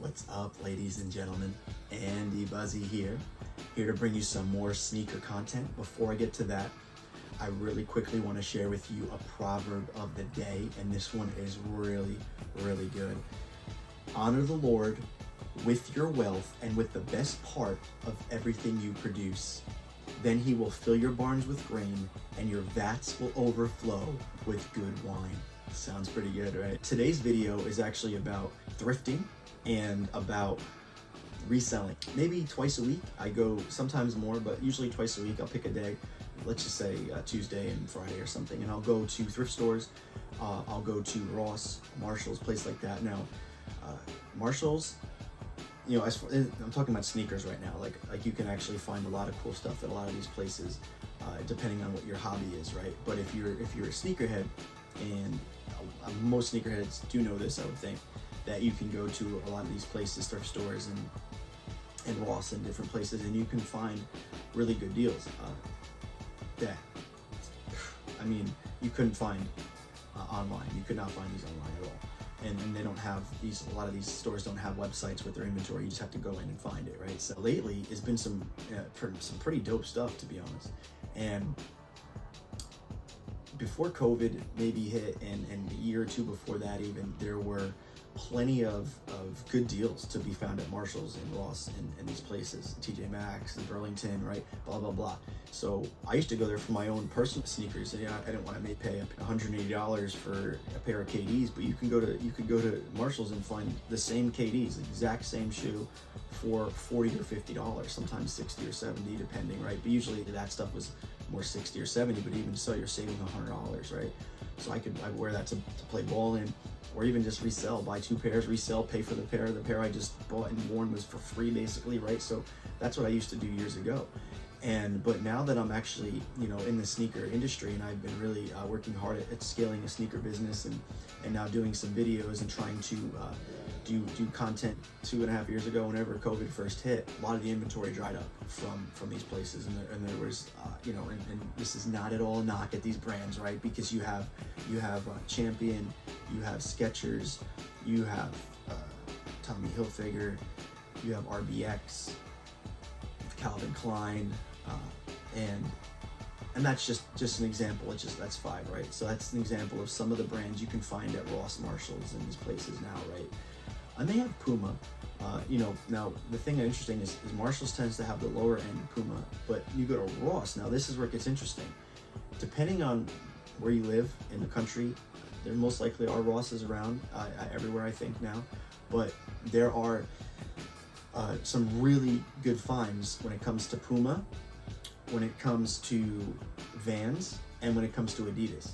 What's up, ladies and gentlemen? Andy Buzzy here to bring you some more sneaker content. Before I get to that, I really quickly want to share with you a proverb of the day, and this one is really, really good. Honor the Lord with your wealth and with the best part of everything you produce. Then he will fill your barns with grain, and your vats will overflow with good wine. Sounds pretty good, right? Today's video is actually about thrifting and about reselling. Maybe twice a week. I go sometimes more, but usually twice a week. I'll pick a day, let's just say Tuesday and Friday or something, and I'll go to thrift stores. I'll go to Ross, Marshall's, place like that. Now, Marshall's, you know, I'm talking about sneakers right now. Like you can actually find a lot of cool stuff at a lot of these places, depending on what your hobby is, right? But if you're a sneakerhead, and most sneakerheads do know this, I would think, that you can go to a lot of these places, thrift stores and Ross and different places, and you can find really good deals that, I mean, you couldn't find online. You could not find these online at all. And they don't have these, a lot of these stores don't have websites with their inventory. You just have to go in and find it, right? So lately, it's been some pretty dope stuff, to be honest. And before COVID maybe hit, and a year or two before that even, there were plenty of good deals to be found at Marshall's and Ross and these places, TJ Maxx and Burlington, right? Blah, blah, blah. So I used to go there for my own personal sneakers. And, I didn't want to pay $180 for a pair of KDs, but you could go to Marshall's and find the same KDs, the exact same shoe, for $40 or $50, sometimes 60 or 70, depending, right? But usually that stuff was more 60 or 70, but even so, you're saving $100, right? So I wear that to play ball in, or even just resell, buy two pairs, resell, pay for the pair I just bought and worn was for free, basically, right? So that's what I used to do years ago. But now that I'm actually, in the sneaker industry, and I've been really working hard at scaling a sneaker business, and now doing some videos and trying to do content 2.5 years ago, whenever COVID first hit, a lot of the inventory dried up from these places, and there was, and this is not at all a knock at these brands, right? Because you have Champion, you have Skechers, you have Tommy Hilfiger, you have RBX, Calvin Klein, and that's just an example. That's 5, right? So that's an example of some of the brands you can find at Ross, Marshall's, and these places now, right? And they have Puma. Now the thing that's interesting is Marshall's tends to have the lower end Puma, but you go to Ross. Now this is where it gets interesting. Depending on where you live in the country, there most likely are Rosses around everywhere, I think, now, but there are some really good finds when it comes to Puma, when it comes to VANS, and when it comes to Adidas.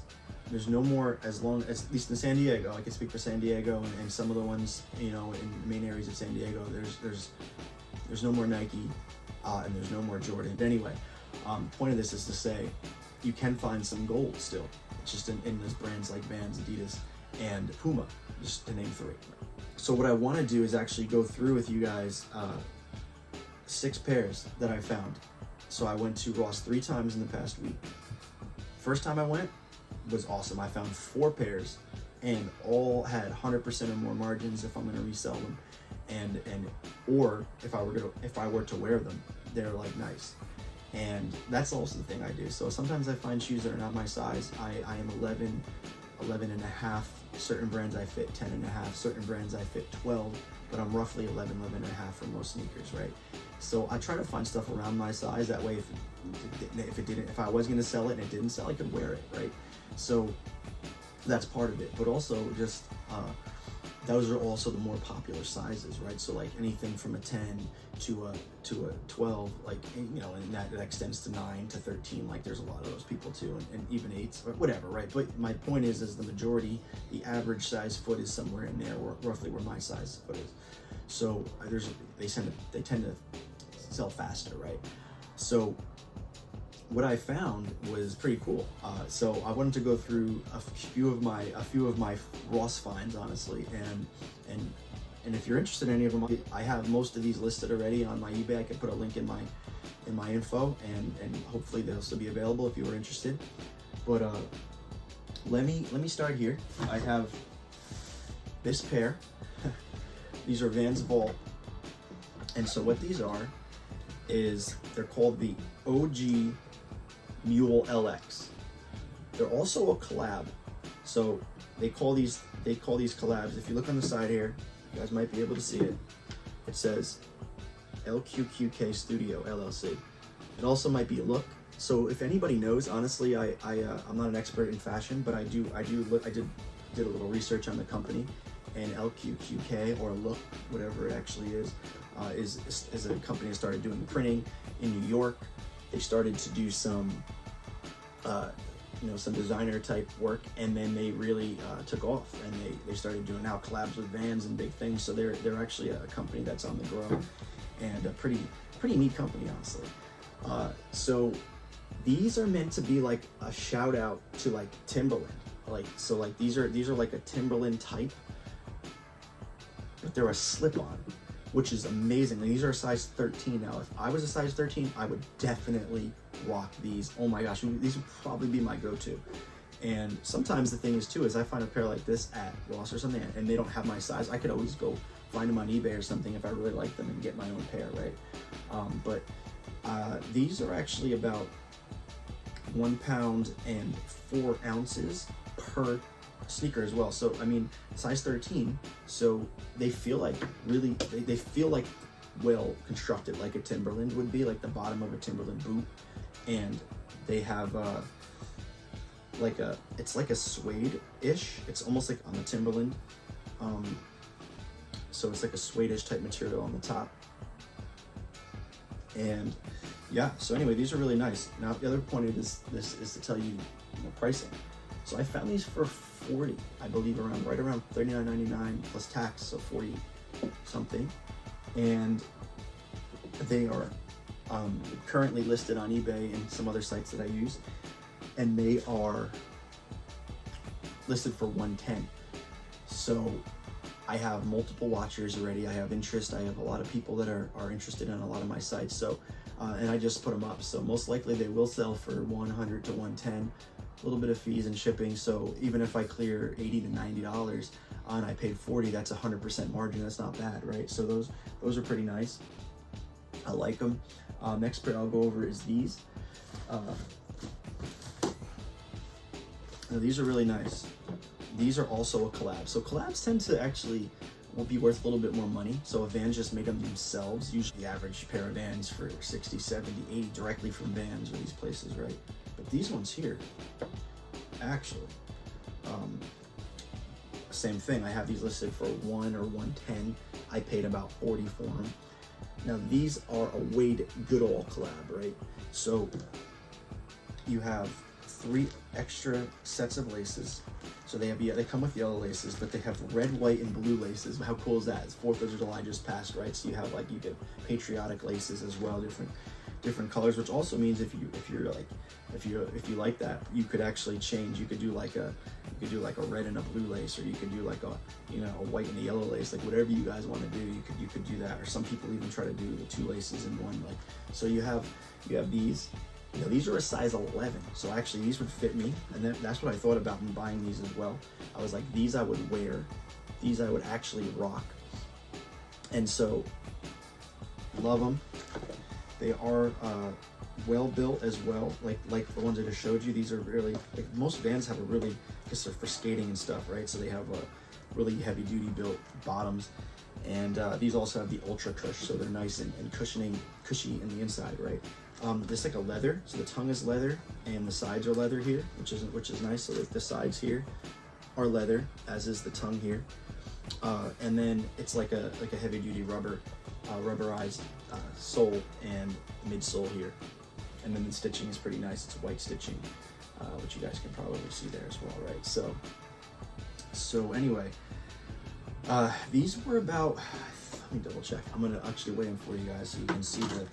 There's no more, as least in San Diego, I can speak for San Diego and some of the ones, in the main areas of San Diego, there's no more Nike, and there's no more Jordan. But anyway, point of this is to say, you can find some gold still. It's just in those brands like Vans, Adidas, and Puma, just to name 3. So what I want to do is actually go through with you guys 6 pairs that I found. So I went to Ross 3 times in the past week. First time I went was awesome. I found 4 pairs, and all had 100% or more margins if I'm going to resell them, or if I were to wear them, they're like nice. And that's also the thing I do. So sometimes I find shoes that are not my size. I am 11 and a half. Certain brands I fit 10 and a half. Certain brands I fit 12, but I'm roughly 11 and a half for most sneakers, right? So I try to find stuff around my size. That way, if I was going to sell it and it didn't sell, I could wear it, right? So that's part of it. But also just those are also the more popular sizes, right? So like anything from a 10 to a 12, like, and that extends to 9 to 13. Like there's a lot of those people too, and even 8s or whatever, right? But my point is the majority, the average size foot is somewhere in there, roughly where my size foot is. So they tend to sell faster, right? So what I found was pretty cool. So I wanted to go through a few of my Ross finds, honestly, and if you're interested in any of them, I have most of these listed already on my eBay. I can put a link in my info, and hopefully they'll still be available if you were interested. But let me start here. I have this pair. These are Vans Vault. And so what these are is they're called the OG Mule LX. They're also a collab. So they call these collabs. If you look on the side here, you guys might be able to see it. It says LQQK Studio LLC. It also might be a look. So if anybody knows, honestly, I'm not an expert in fashion, but I did a little research on the company, and LQQK, or Look, whatever it actually is a company that started doing printing in New York. They started to do some some designer type work, and then they really took off, and they started doing now collabs with Vans and big things. So they're actually a company that's on the grow, and a pretty neat company, honestly. So these are meant to be like a shout out to like Timberland. These are like a Timberland type, but they're a slip-on, which is amazing. These are a size 13 now. If I was a size 13, I would definitely rock these. Oh my gosh, these would probably be my go-to. And sometimes the thing is too, is I find a pair like this at Ross or something, and they don't have my size. I could always go find them on eBay or something if I really like them and get my own pair, right? These are actually about 1 pound and 4 ounces per sneaker as well. So I mean, size 13, so they feel like really, they feel like well constructed, like a Timberland would be, like the bottom of a Timberland boot. And they have it's like a suede-ish. It's almost like on the Timberland. So it's like a suede-ish type material on the top. And yeah, so anyway, these are really nice. Now the other point of this is to tell you, pricing. So I found these for 40, I believe, right around $39.99 plus tax, so 40 something. And they are currently listed on eBay and some other sites that I use, and they are listed for $110. So I have multiple watchers already. I have interest. I have a lot of people that are interested in a lot of my sites. So, and I just put them up. So most likely they will sell for $100 to $110, a little bit of fees and shipping. So even if I clear $80 to $90 and I paid 40, that's 100% margin. That's not bad, right? So those are pretty nice. I like them. Next pair I'll go over is these. Now these are really nice. These are also a collab. So collabs tend to actually will be worth a little bit more money. So if Vans just made them themselves, usually the average pair of Vans for 60, 70, 80 directly from Vans or these places, right? But these ones here, actually, same thing. I have these listed for 1 or 110. I paid about 40 for them. Now these are a Wade Goodall collab, right? So you have 3 extra sets of laces. So they come with yellow laces, but they have red, white, and blue laces. How cool is that? It's 4th of July just passed, right? So you have you get patriotic laces as well, different colors, which also means if you like that, you could actually change. You could do like a red and a blue lace, or you could do like a white and a yellow lace, like whatever you guys want to do. You could do that, or some people even try to do the 2 laces in one. So you have these. These are a size 11, so actually these would fit me, and that's what I thought about when buying these as well. I was like, these I would wear, these I would actually rock, and so love them. They are well built as well, like the ones I just showed you. These are really, most Vans have a really, I guess they're for skating and stuff, right? So they have a really heavy duty built bottoms, and these also have the Ultra Cush, so they're nice and cushy in the inside, right? It's like a leather, so the tongue is leather and the sides are leather here, which is nice. So the sides here are leather, as is the tongue here, and then it's like a heavy duty rubberized sole and midsole here, and then the stitching is pretty nice. It's white stitching, which you guys can probably see there as well, right? So anyway, these were about, let me double check. I'm gonna actually weigh them for you guys so you can see the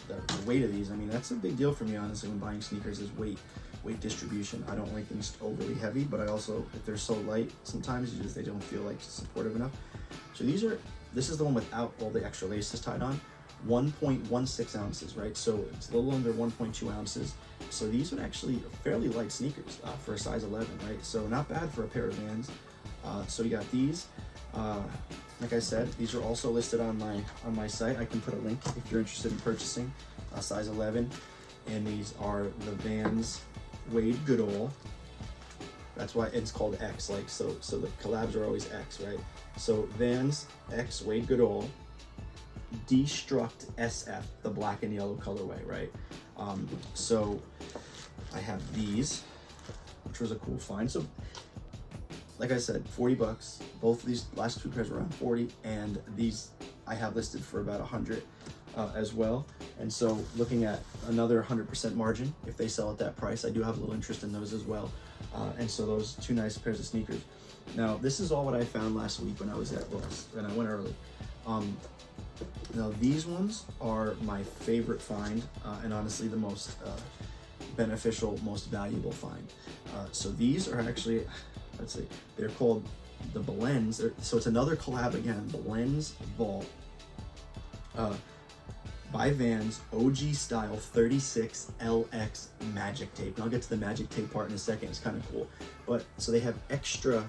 weight of these. I mean, that's a big deal for me, honestly, when buying sneakers, is weight distribution. I don't like things overly heavy, but I also, if they're so light, sometimes they don't feel like supportive enough. So this is the one without all the extra laces tied on. 1.16 ounces, right? So it's a little under 1.2 ounces. So these are actually fairly light sneakers for a size 11, right? So not bad for a pair of Vans. So you got these. like I said, these are also listed on my site. I can put a link if you're interested in purchasing size 11. And these are the VANS Wade Goodall. That's why it's called X, like so the collabs are always X, right? So VANS X Wade Goodall Destruct SF, the black and yellow colorway, right? So I have these, which was a cool find. So like I said, 40 bucks. Both of these last two pairs were around 40, and these I have listed for about 100 as well. And so looking at another 100% margin if they sell at that price. I do have a little interest in those as well. And so those two nice pairs of sneakers. Now this is all what I found last week when I was at Ross, and I went early. Now these ones are my favorite find, and honestly the most beneficial, most valuable find. So these are actually, let's see, they're called the Blends. So it's another collab again, Blends Vault by VANS OG style 36 LX magic tape. And I'll get to the magic tape part in a second. It's kind of cool. But so they have extra,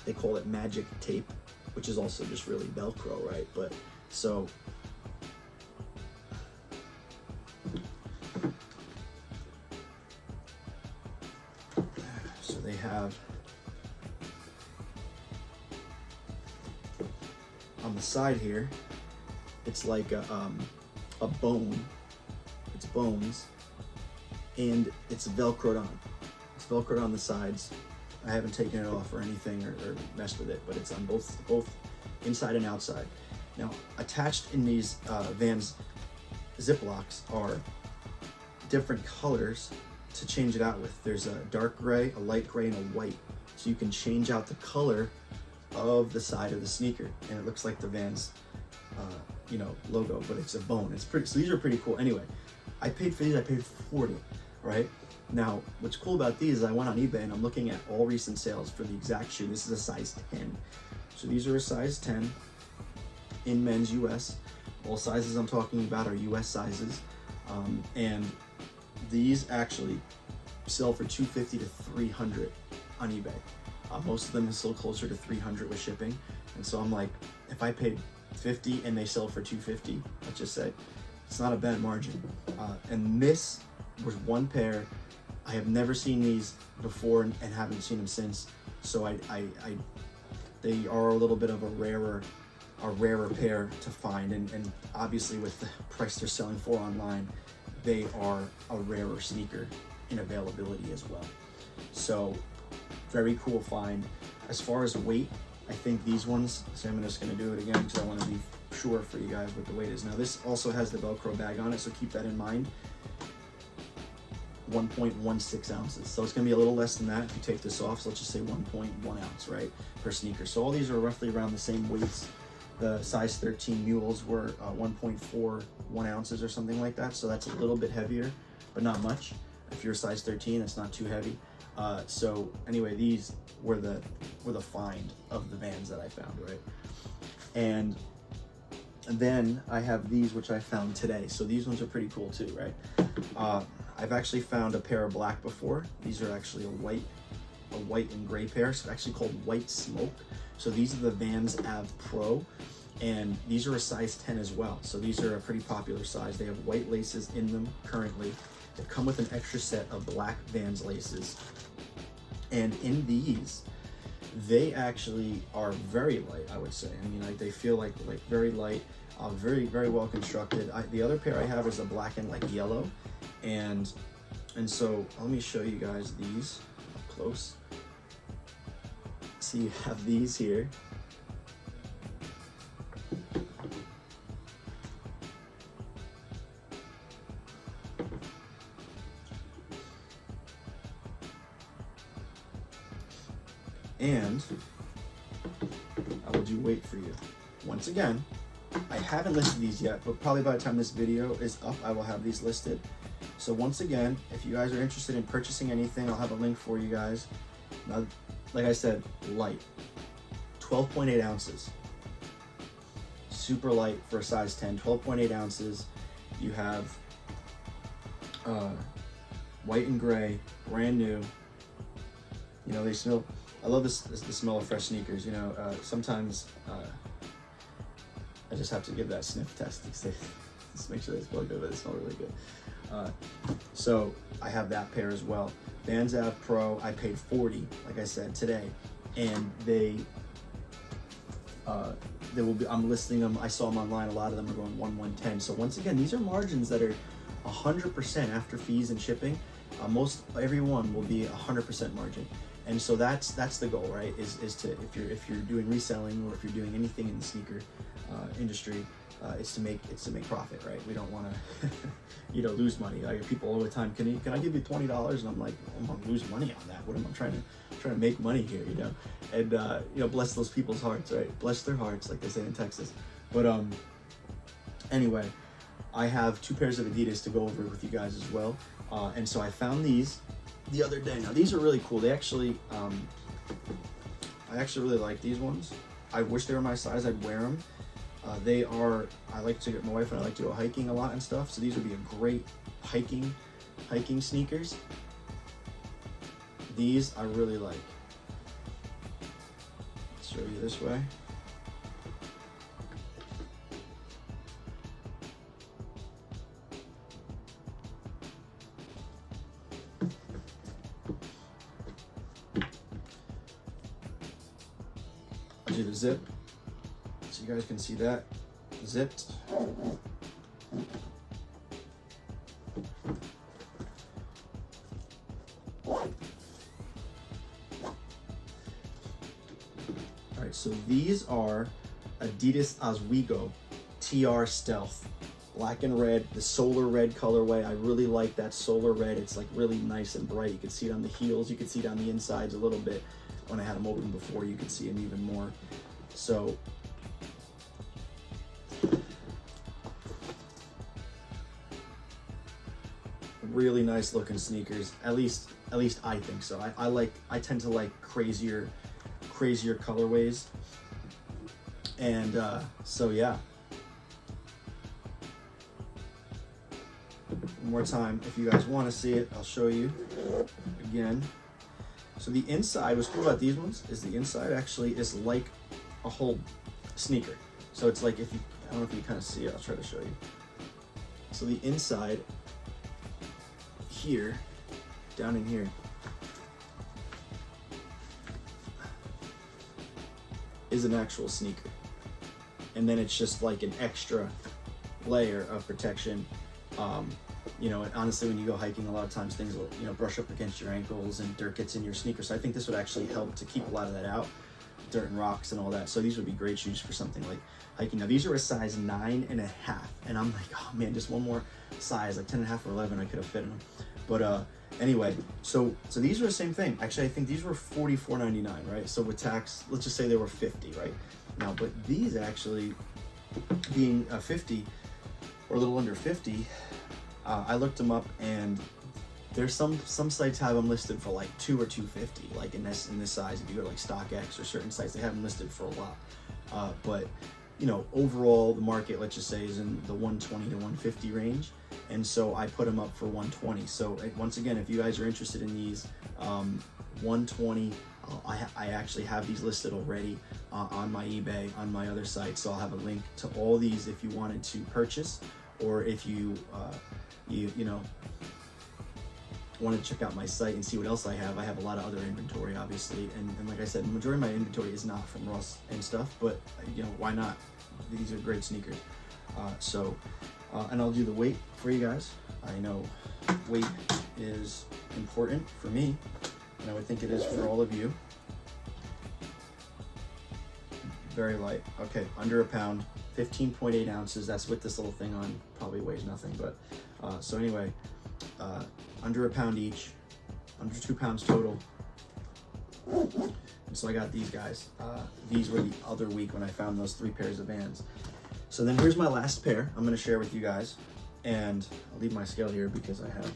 they call it magic tape, which is also just really Velcro, right? But so they have on the side here, it's like a bone. It's bones, and it's Velcroed on. It's Velcroed on the sides. I haven't taken it off or anything or messed with it, but it's on both inside and outside. Now, attached in these VANS Ziplocs are different colors to change it out with. There's a dark gray, a light gray, and a white. So you can change out the color of the side of the sneaker, and it looks like the VANS logo, but it's a bone. It's pretty. So these are pretty cool. Anyway, I paid for these. I paid 40, right? Now, what's cool about these is I went on eBay and I'm looking at all recent sales for the exact shoe. This is a size 10. So these are a size 10 in men's US. All sizes I'm talking about are US sizes. And these actually sell for $250 to $300 on eBay. Most of them is still closer to $300 with shipping. And so I'm like, if I paid $50 and they sell for $250, let's just say, it's not a bad margin. And this was one pair. I have never seen these before and haven't seen them since. So they are a little bit of a rarer pair to find. And obviously with the price they're selling for online, they are a rarer sneaker in availability as well. So very cool find. As far as weight, I think these ones, so I'm just gonna do it again because I wanna be sure for you guys what the weight is. Now this also has the Velcro bag on it, so keep that in mind. 1.16 ounces. So it's gonna be a little less than that if you take this off. So let's just say 1.1 ounce, right, per sneaker. So all these are roughly around the same weights. The size 13 mules were 1.41 ounces or something like that. So that's a little bit heavier, but not much. If you're a size 13, it's not too heavy. So anyway, these were the find of the VANS that I found, right? And then I have these, which I found today. So these ones are pretty cool too, right? I've actually found a pair of black before. These are actually a white and gray pair. It's actually called White Smoke. So these are the VANS Ave Pro, and these are a size 10 as well. So these are a pretty popular size. They have white laces in them currently. They come with an extra set of black VANS laces. And in these, they actually are very light, I would say. I mean, like, they feel like very light, very, very well constructed. The other pair I have is a black and like yellow. And so let me show you guys these up close. So you have these here. And I will do weight for you. Once again, I haven't listed these yet, but probably by the time this video is up, I will have these listed. So once again, if you guys are interested in purchasing anything, I'll have a link for you guys. Now, like I said, light, 12.8 ounces. Super light for a size 10, 12.8 ounces. You have white and gray, brand new. You know, they smell, I love the smell of fresh sneakers. You know, sometimes I just have to give that sniff test to say, just make sure they smell good, but they smell really good. So I have that pair as well. Vans Ave Pro, I paid 40, like I said, today, and they will be, I'm listing them, I saw them online, a lot of them are going 110. So once again, these are margins that are 100% after fees and shipping. Most everyone will be 100% margin. And so that's the goal, right? Is to, if you're doing reselling, or if you're doing anything in the sneaker industry, it's to make profit, right? We don't want to lose money. I get people all the time, can I give you $20? And I'm like, I'm gonna lose money on that. What am I trying to make money here, And bless those people's hearts, right? Bless their hearts, like they say in Texas. But anyway, I have 2 pairs of Adidas to go over with you guys as well. And so I found these the other day. Now these are really cool. They actually, I actually really like these ones. I wish they were my size, I'd wear them. I like to get my wife and I like to go hiking a lot and stuff. So these would be a great hiking sneakers. These I really like. Let's show you this way. I'll do the zip so you guys can see that zipped. All right, so these are Adidas Ozweego TR STLT, black and red, the solar red colorway. I really like that solar red. It's like really nice and bright. You can see it on the heels. You can see it on the insides a little bit. When I had them open before, you could see them even more. So really nice looking sneakers. At least I think so. I tend to like crazier colorways. And so yeah. One more time, if you guys want to see it, I'll show you again. So the inside, what's cool about these ones is the inside actually is like a whole sneaker. So it's like, I don't know if you kind of see it, I'll try to show you. So the inside here, down in here, is an actual sneaker. And then it's just like an extra layer of protection. And honestly, when you go hiking, a lot of times things will, brush up against your ankles and dirt gets in your sneakers. So I think this would actually help to keep a lot of that out, dirt and rocks and all that. So these would be great shoes for something like hiking. Now these are a size 9.5, and I'm like, oh man, just one more size, like 10.5 or 11, I could have fit in them. But anyway, so these are the same thing. Actually, I think these were $44.99, right? So with tax, let's just say they were 50, right? Now, but these actually being 50 or a little under 50, I looked them up, and there's some sites have them listed for like $200 or $250, like in this size. If you go to like StockX or certain sites, they have them listed for a lot. But overall, the market, let's just say, is in the 120 to 150 range, and so I put them up for 120. So once again, if you guys are interested in these, 120. I actually have these listed already on my eBay, on my other site. So I'll have a link to all these if you wanted to purchase, or if you want to check out my site and see what else I have. I have a lot of other inventory, obviously, and like I said, the majority of my inventory is not from Ross and stuff, but why not? These are great sneakers. And I'll do the weight for you guys. I know weight is important for me, and I would think it is for all of you. Very light. Okay, under a pound, 15.8 ounces. That's with this little thing on. Probably weighs nothing, but so anyway, under a pound each, under 2 pounds total. And so I got these guys. These were the other week when I found those 3 pairs of Vans. So then here's my last pair I'm gonna share with you guys, and I'll leave my scale here because I have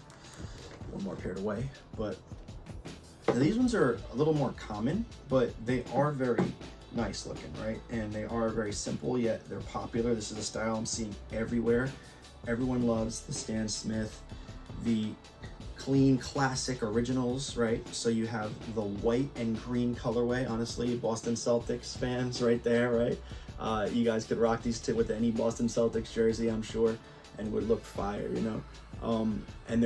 one more pair to weigh. But now these ones are a little more common, but they are very nice looking, right? And they are very simple, yet they're popular. This is a style I'm seeing everywhere. Everyone loves the Stan Smith, the clean classic originals, right? So you have the white and green colorway. Honestly, Boston Celtics fans right there, right? You guys could rock these two with any Boston Celtics jersey, I'm sure, and would look fire, you know. And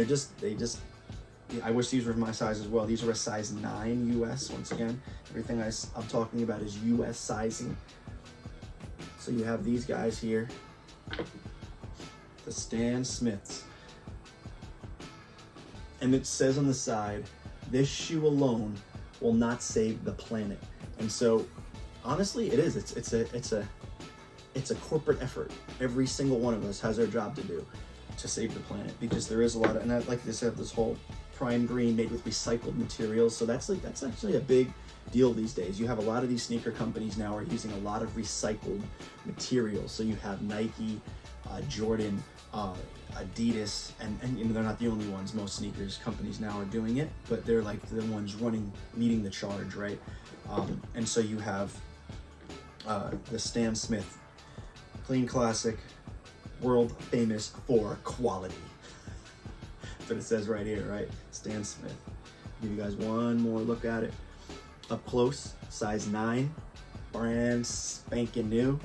I wish these were my size as well. These are a size 9 US. Once again, everything I'm talking about is US sizing. So you have these guys here, the Stan Smiths. And it says on the side, this shoe alone will not save the planet. And so, honestly, it is. It's a corporate effort. Every single one of us has our job to do to save the planet, because there is a lot of, and I like this, have this whole prime green made with recycled materials. So that's actually a big deal these days. You have a lot of these sneaker companies now are using a lot of recycled materials. So you have Nike, Jordan, Adidas, and you know, they're not the only ones. Most sneakers companies now are doing it, but they're like the ones leading the charge, right? And so you have the Stan Smith, clean classic, world famous for quality. That's what it says right here, right? Stan Smith. Give you guys one more look at it up close. Size 9, brand spanking new.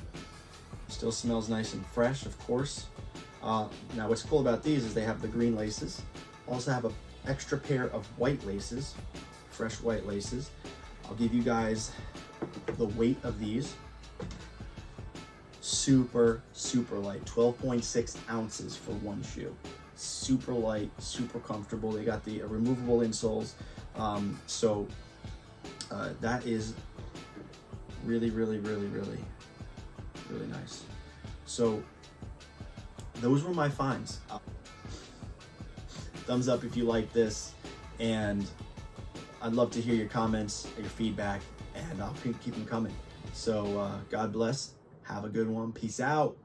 Still smells nice and fresh, of course. Now what's cool about these is they have the green laces. Also have an extra pair of white laces, fresh white laces. I'll give you guys the weight of these. Super, super light, 12.6 ounces for one shoe. Super light, super comfortable. They got the removable insoles. So that is really, really, really, really, really nice. So those were my finds. Thumbs up if you like this, and I'd love to hear your comments, your feedback, and I'll keep them coming. So God bless. Have a good one. Peace out.